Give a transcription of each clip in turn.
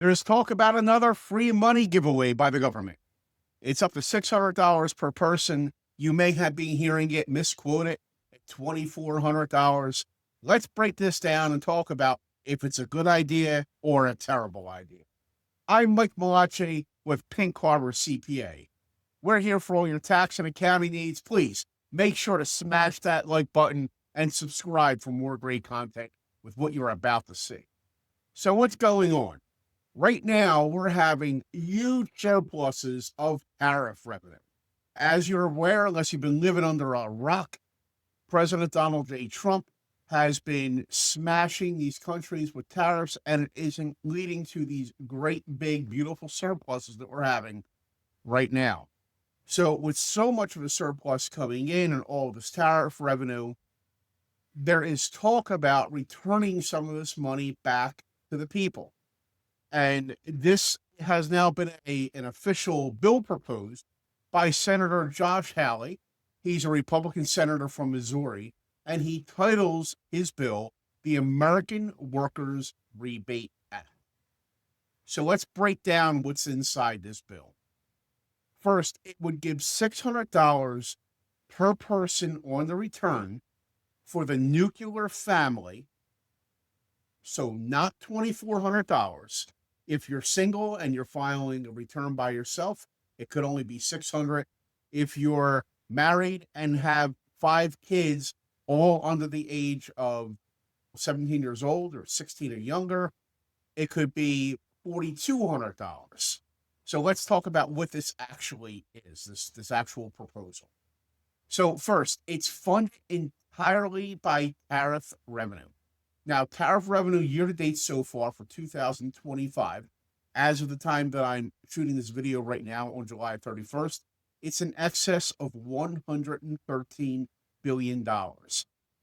There's talk about another free money giveaway by the government. It's up to $600 per person. You may have been hearing it misquoted at $2,400. Let's break this down and talk about if it's a good idea or a terrible idea. I'm Mike Malache with Pink Harbor CPA. We're here for all your tax and accounting needs. Please make sure to smash that like button and subscribe for more great content with what you're about to see. So what's going on? Right now, we're having huge surpluses of tariff revenue. As you're aware, unless you've been living under a rock, President Donald J. Trump has been smashing these countries with tariffs, and it isn't leading to these great, big, beautiful surpluses that we're having right now. So with so much of a surplus coming in and all of this tariff revenue, there is talk about returning some of this money back to the people. And this has now been an official bill proposed by Senator Josh Hawley. He's a Republican senator from Missouri, and he titles his bill the American Workers Rebate Act. So let's break down what's inside this bill. First, it would give $600 per person on the return for the nuclear family. So not $2,400. If you're single and you're filing a return by yourself, it could only be $600. If you're married and have 5 kids, all under the age of 17 years old or 16 or younger, it could be $4,200. So let's talk about what this actually is, this actual proposal. So first, it's funded entirely by tariff revenue. Now, tariff revenue year-to-date so far for 2025, as of the time that I'm shooting this video right now on July 31st, it's in excess of $113 billion.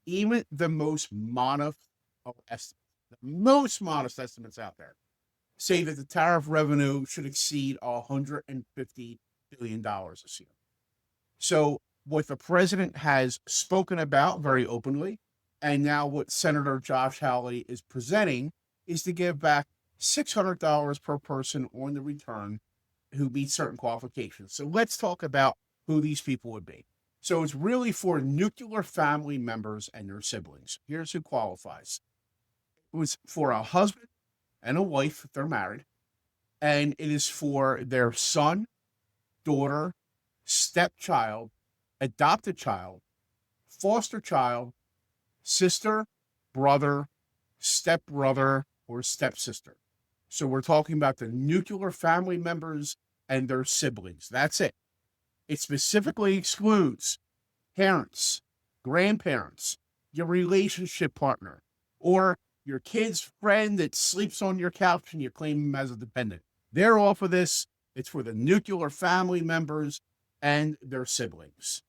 Even the most modest estimates out there say that the tariff revenue should exceed $150 billion this year. So what the president has spoken about very openly, and now what Senator Josh Hawley is presenting, is to give back $600 per person on the return who meet certain qualifications. So let's talk about who these people would be. So it's really for nuclear family members and their siblings. Here's who qualifies. It was for a husband and a wife if they're married, and it is for their son, daughter, stepchild, adopted child, foster child, sister, brother, stepbrother, or stepsister. So we're talking about the nuclear family members and their siblings. That's it. It specifically excludes parents, grandparents, your relationship partner, or your kid's friend that sleeps on your couch and you claim him as a dependent. They're off of this. It's for the nuclear family members and their siblings.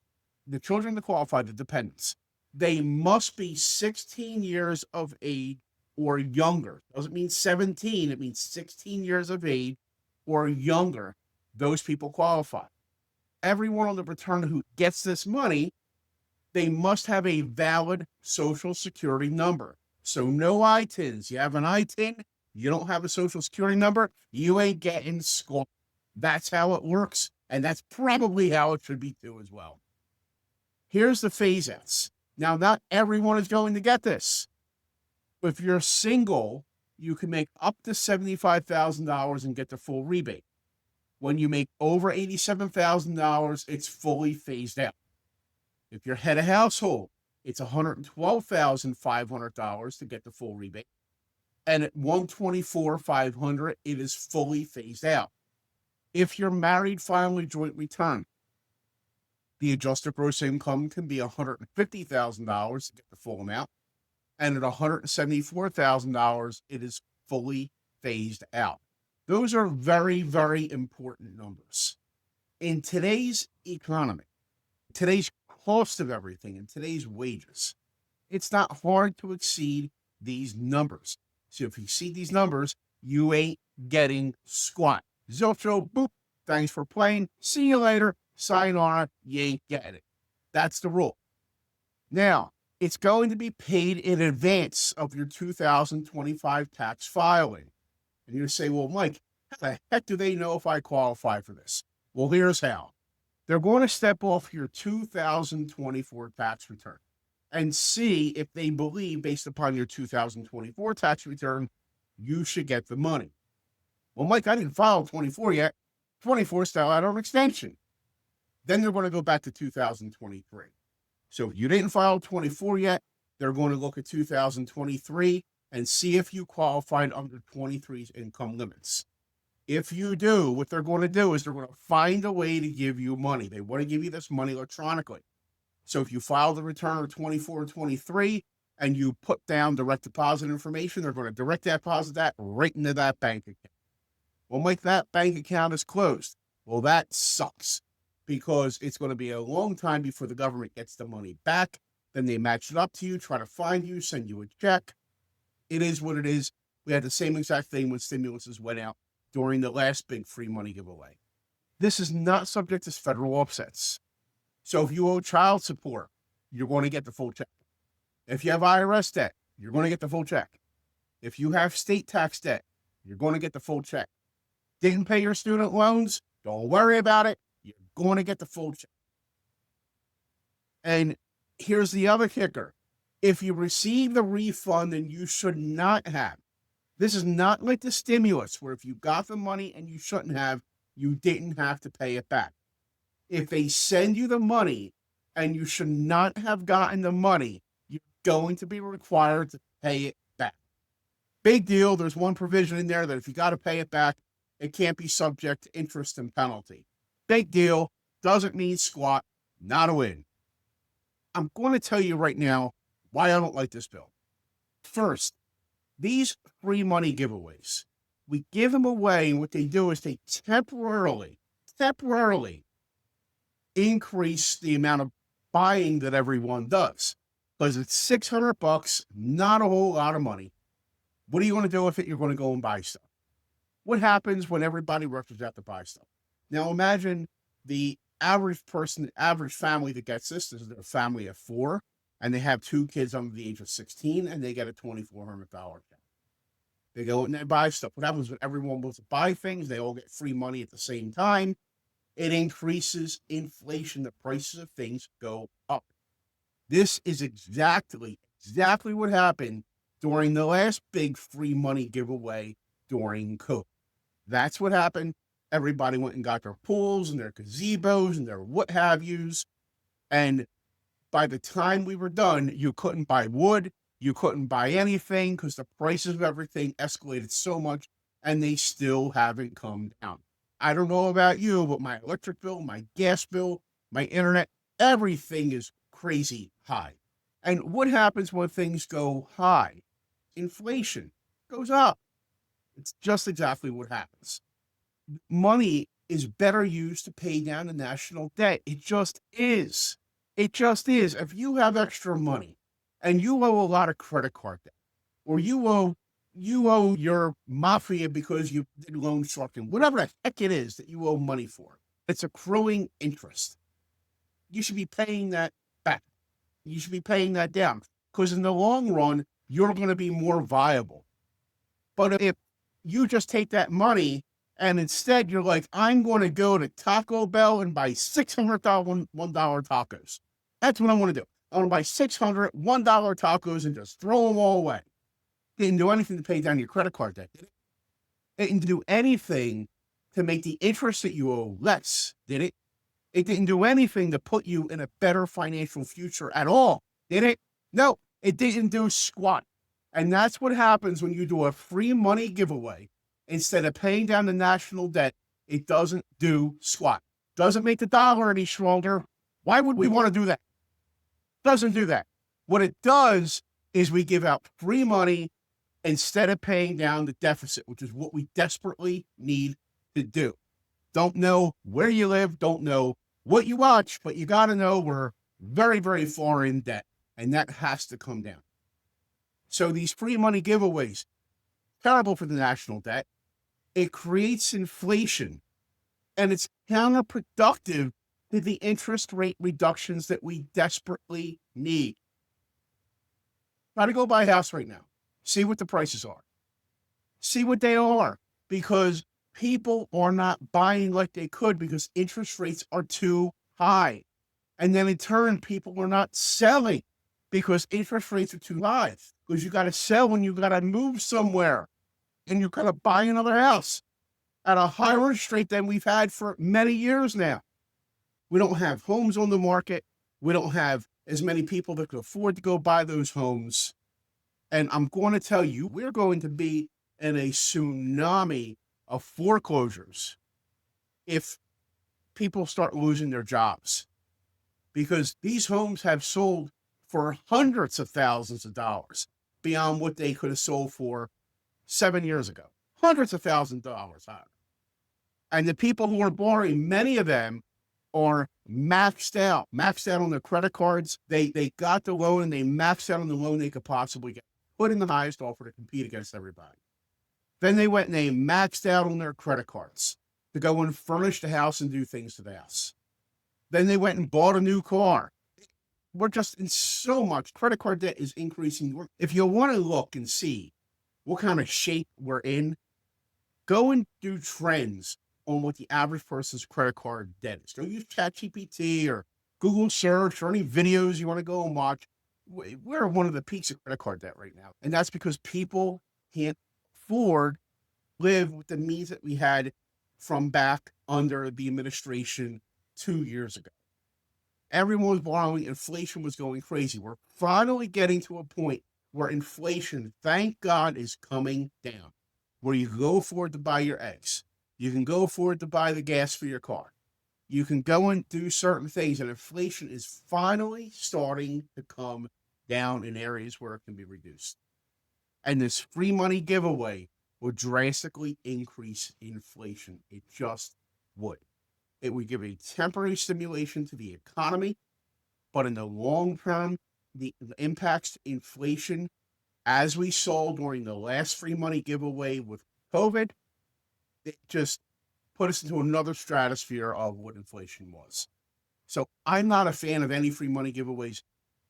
The children that qualify, the dependents, they must be 16 years of age or younger. Doesn't mean 17. It means 16 years of age or younger. Those people qualify. Everyone on the return who gets this money, they must have a valid social security number. So no ITINs. You have an ITIN, you don't have a social security number, you ain't getting scored. That's how it works, and that's probably how it should be too as well. Here's the phase-outs. Now, not everyone is going to get this. If you're single, you can make up to $75,000 and get the full rebate. When you make over $87,000, it's fully phased out. If you're head of household, it's $112,500 to get the full rebate. And at $124,500, it is fully phased out. If you're married filing a joint return, the adjusted gross income can be $150,000 to get the full amount. And at $174,000, it is fully phased out. Those are very, very important numbers. In today's economy, today's cost of everything, and today's wages, it's not hard to exceed these numbers. So if you see these numbers, you ain't getting squat. Zilcho, boop, thanks for playing. See you later. Sayonara, you ain't getting it. That's the rule. Now, it's going to be paid in advance of your 2025 tax filing. And you say, well, Mike, how the heck do they know if I qualify for this? Well, here's how. They're going to step off your 2024 tax return and see if they believe, based upon your 2024 tax return, you should get the money. Well, Mike, I didn't file 24 yet. 24 is still out on extension. Then they're going to go back to 2023. So if you didn't file 24 yet, they're going to look at 2023 and see if you qualified under 23's income limits. If you do, what they're going to do is they're going to find a way to give you money. They want to give you this money electronically. So if you file the return of 24 or 23 and you put down direct deposit information, they're going to direct deposit that right into that bank account. Well, Mike, that bank account is closed. Well, that sucks because it's going to be a long time before the government gets the money back. Then they match it up to you, try to find you, send you a check. It is what it is. We had the same exact thing when stimuluses went out during the last big free money giveaway. This is not subject to federal offsets. So if you owe child support, you're going to get the full check. If you have IRS debt, you're going to get the full check. If you have state tax debt, you're going to get the full check. Didn't pay your student loans, don't worry about it. You're going to get the full check. And here's the other kicker. If you receive the refund and you should not have, this is not like the stimulus where if you got the money and you shouldn't have, you didn't have to pay it back. If they send you the money and you should not have gotten the money, you're going to be required to pay it back. Big deal. There's one provision in there that if you got to pay it back, it can't be subject to interest and penalty. Big deal. Doesn't mean squat. Not a win. I'm going to tell you right now why I don't like this bill. First, these free money giveaways, we give them away, and what they do is they temporarily increase the amount of buying that everyone does. Because it's $600, not a whole lot of money. What are you going to do with it? You're going to go and buy stuff. What happens when everybody rushes out to buy stuff? Now imagine the average person, average family that gets this. This is a family of 4, and they have 2 kids under the age of 16, and they get a $2,400 check. They go and they buy stuff. What happens when everyone wants to buy things? They all get free money at the same time. It increases inflation. The prices of things go up. This is exactly what happened during the last big free money giveaway during COVID. That's what happened. Everybody went and got their pools and their gazebos and their what have yous. And by the time we were done, you couldn't buy wood. You couldn't buy anything because the prices of everything escalated so much, and they still haven't come down. I don't know about you, but my electric bill, my gas bill, my internet, everything is crazy high. And what happens when things go high? Inflation goes up. It's just exactly what happens. Money is better used to pay down the national debt. It just is. It just is. If you have extra money and you owe a lot of credit card debt, or you owe your mafia because you did loan sharking, whatever the heck it is that you owe money for, it's accruing interest. You should be paying that back. You should be paying that down because in the long run, you're going to be more viable. But if you just take that money and instead you're like, I'm going to go to Taco Bell and buy $600 $1 tacos. That's what I want to do. I want to buy $600 $1 tacos and just throw them all away. Didn't do anything to pay down your credit card debt, did it? It didn't do anything to make the interest that you owe less, did it? It didn't do anything to put you in a better financial future at all, did it? No, it didn't do squat. And that's what happens when you do a free money giveaway. Instead of paying down the national debt, it doesn't do squat. Doesn't make the dollar any stronger. Why would we want to do that? Doesn't do that. What it does is we give out free money instead of paying down the deficit, which is what we desperately need to do. Don't know where you live, don't know what you watch, but you got to know we're very, very far in debt, and that has to come down. So these free money giveaways, terrible for the national debt. It creates inflation, and it's counterproductive to the interest rate reductions that we desperately need. Try to go buy a house right now. See what the prices are. See what they are. because people are not buying like they could because interest rates are too high. And then in turn, people are not selling because interest rates are too high. Because you got to sell when you got to move somewhere and you got to buy another house at a higher interest rate than we've had for many years now. We don't have homes on the market. We don't have as many people that can afford to go buy those homes. And I'm going to tell you, we're going to be in a tsunami of foreclosures if people start losing their jobs, because these homes have sold for hundreds of thousands of dollars beyond what they could have sold for 7 years ago. Hundreds of thousands of dollars higher. And the people who are borrowing, many of them are maxed out on their credit cards. They got the loan and they maxed out on the loan they could possibly get, put in the highest offer to compete against everybody. Then they went and they maxed out on their credit cards to go and furnish the house and do things to the house. Then they went and bought a new car. We're just in so much. Credit card debt is increasing. If you want to look and see what kind of shape we're in, go and do trends on what the average person's credit card debt is. Don't use ChatGPT or Google search or any videos you want to go and watch. We're one of the peaks of credit card debt right now. And that's because people can't afford live with the means that we had from back under the administration 2 years ago. Everyone was borrowing. Inflation was going crazy. We're finally getting to a point where inflation, thank God, is coming down, where you can go afford to buy your eggs. You can go afford to buy the gas for your car. You can go and do certain things, and inflation is finally starting to come down in areas where it can be reduced. And this free money giveaway would drastically increase inflation. It just would. It would give a temporary stimulation to the economy, but in the long term, the impacts to inflation, as we saw during the last free money giveaway with COVID, it just put us into another stratosphere of what inflation was. So I'm not a fan of any free money giveaways.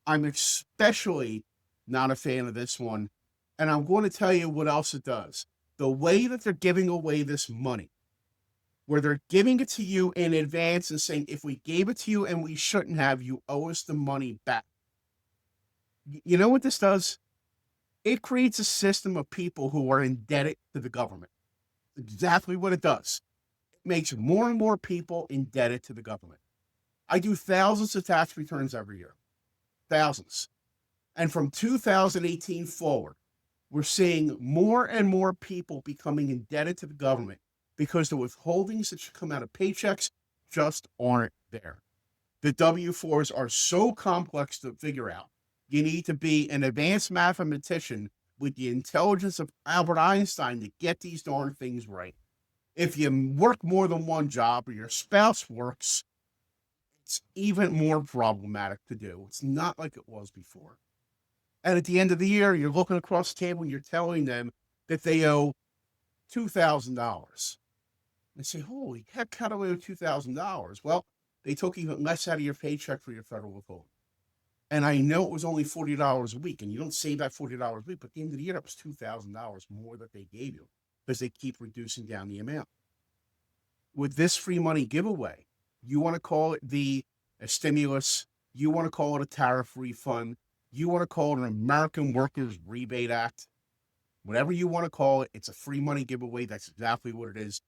I'm especially not a fan of this one. And I'm going to tell you what else it does. The way that they're giving away this money, where they're giving it to you in advance and saying, if we gave it to you and we shouldn't have, you owe us the money back. You know what this does? It creates a system of people who are indebted to the government. Exactly what it does. It makes more and more people indebted to the government. I do thousands of tax returns every year. Thousands. And from 2018 forward, we're seeing more and more people becoming indebted to the government because the withholdings that should come out of paychecks just aren't there. The W-4s are so complex to figure out. You need to be an advanced mathematician with the intelligence of Albert Einstein to get these darn things right. If you work more than one job or your spouse works, it's even more problematic to do. It's not like it was before. And at the end of the year, you're looking across the table and you're telling them that they owe $2,000. They say, holy heck, how do I owe $2,000? Well, they took even less out of your paycheck for your federal withholding. And I know it was only $40 a week, and you don't save that $40 a week, but at the end of the year, that was $2,000 more that they gave you because they keep reducing down the amount. With this free money giveaway, you want to call it a stimulus, you want to call it a tariff refund, you want to call it an American Workers Rebate Act, whatever you want to call it, it's a free money giveaway. That's exactly what it is.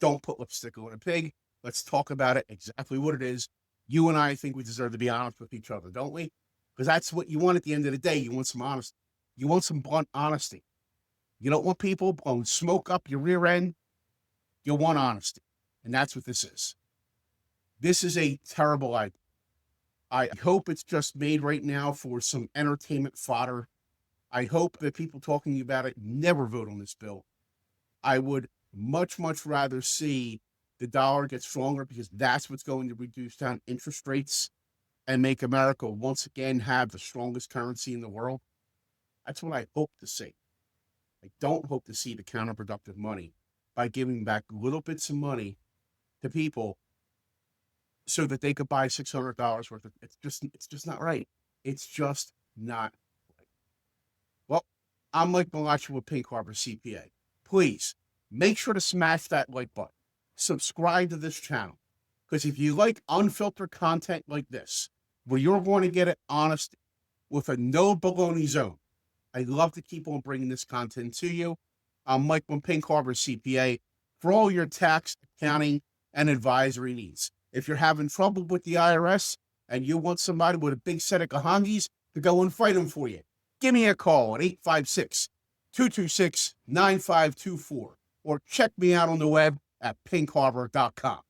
Don't put lipstick on a pig. Let's talk about it exactly what it is. You and I think we deserve to be honest with each other, don't we? Because that's what you want at the end of the day. You want some honesty. You want some blunt honesty. You don't want people blowing smoke up your rear end. You want honesty. And that's what this is. This is a terrible idea. I hope it's just made right now for some entertainment fodder. I hope that people talking about it never vote on this bill. I would much, much rather see the dollar get stronger because that's what's going to reduce down interest rates and make America once again have the strongest currency in the world. That's what I hope to see. I don't hope to see the counterproductive money by giving back little bits of money to people so that they could buy $600 worth of. It's just not right. It's just not right. Well, I'm Mike Malachi with Pink Harbor CPA. Please make sure to smash that like button. Subscribe to this channel. Because if you like unfiltered content like this, where you're going to get it honest with a no baloney zone, I'd love to keep on bringing this content to you. I'm Mike from Pink Harbor CPA for all your tax, accounting, and advisory needs. If you're having trouble with the IRS and you want somebody with a big set of kahangis to go and fight them for you, give me a call at 856-226-9524 or check me out on the web at pinkharbor.com.